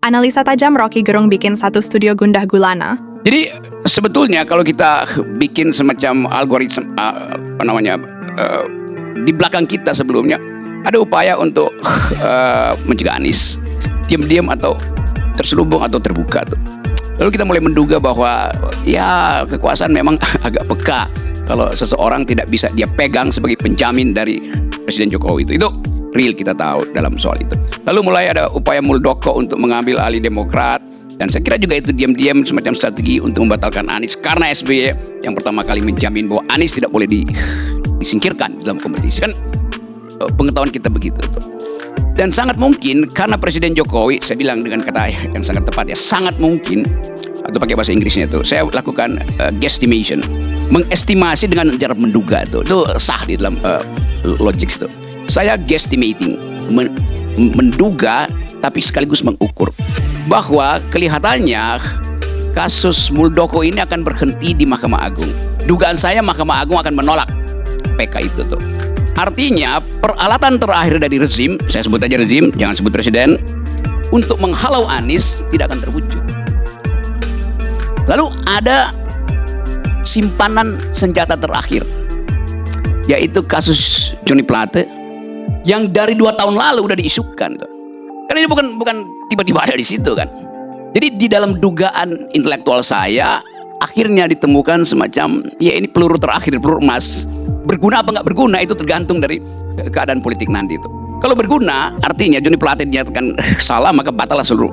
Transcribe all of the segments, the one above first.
Analisa tajam Rocky Gerung bikin satu studio gundah gulana. Jadi sebetulnya kalau kita bikin semacam algoritma di belakang kita sebelumnya ada upaya untuk mencegah Anies diam-diam atau terselubung atau terbuka tuh. Lalu kita mulai menduga bahwa ya kekuasaan memang agak peka kalau seseorang tidak bisa dia pegang sebagai penjamin dari Presiden Jokowi itu real, kita tahu dalam soal itu. Lalu mulai ada upaya Muldoko untuk mengambil alih Demokrat, dan saya kira juga itu diam-diam semacam strategi untuk membatalkan Anies karena SBY yang pertama kali menjamin bahwa Anies tidak boleh disingkirkan dalam kompetisi, kan pengetahuan kita begitu tuh. Dan sangat mungkin karena Presiden Jokowi, saya bilang dengan kata yang sangat tepat ya, sangat mungkin, atau pakai bahasa Inggrisnya itu saya lakukan guesstimation, mengestimasi dengan cara menduga itu sah di dalam logik itu. Saya guesstimating, menduga tapi sekaligus mengukur bahwa kelihatannya kasus Muldoko ini akan berhenti di Mahkamah Agung. Dugaan saya Mahkamah Agung akan menolak PK itu tuh. Artinya peralatan terakhir dari rezim, saya sebut aja rezim, jangan sebut presiden, untuk menghalau Anies tidak akan terwujud. Lalu ada simpanan senjata terakhir, yaitu kasus Johnny Plate yang dari 2 tahun lalu udah diisukan tuh. Karena ini bukan tiba-tiba ada di situ kan. Jadi di dalam dugaan intelektual saya akhirnya ditemukan semacam ya ini peluru terakhir, peluru emas. Berguna apa nggak berguna itu tergantung dari keadaan politik nanti itu. Kalau berguna artinya Johnny Plate dinyatakan salah, maka batallah seluruh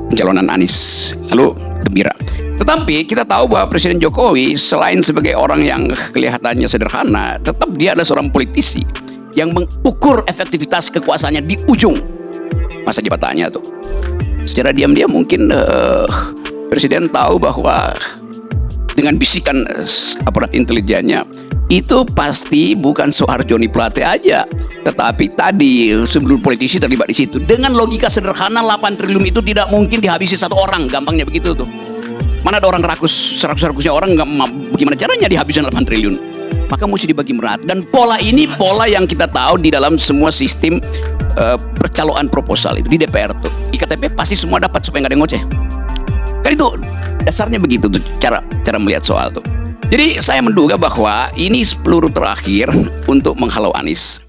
pencalonan Anies. Lalu gembira. Tetapi kita tahu bahwa Presiden Jokowi selain sebagai orang yang kelihatannya sederhana, tetap dia adalah seorang politisi yang mengukur efektivitas kekuasaannya di ujung masa jabatannya tuh. Secara diam-diam mungkin Presiden tahu bahwa dengan bisikan aparat intelijennya itu pasti bukan soal Johnny Plate aja, tetapi tadi seluruh politisi terlibat di situ. Dengan logika sederhana 8 triliun itu tidak mungkin dihabisi satu orang, gampangnya begitu tuh. Mana ada orang rakus-rakusnya orang, bagaimana caranya dihabisin 8 triliun? Maka mesti dibagi merata. Dan pola ini pola yang kita tahu di dalam semua sistem percaloan proposal itu di DPR tuh. IKTP pasti semua dapat supaya nggak ada yang ngoceh. Kan itu dasarnya begitu tuh cara melihat soal tuh. Jadi saya menduga bahwa ini peluru terakhir untuk menghalau Anies.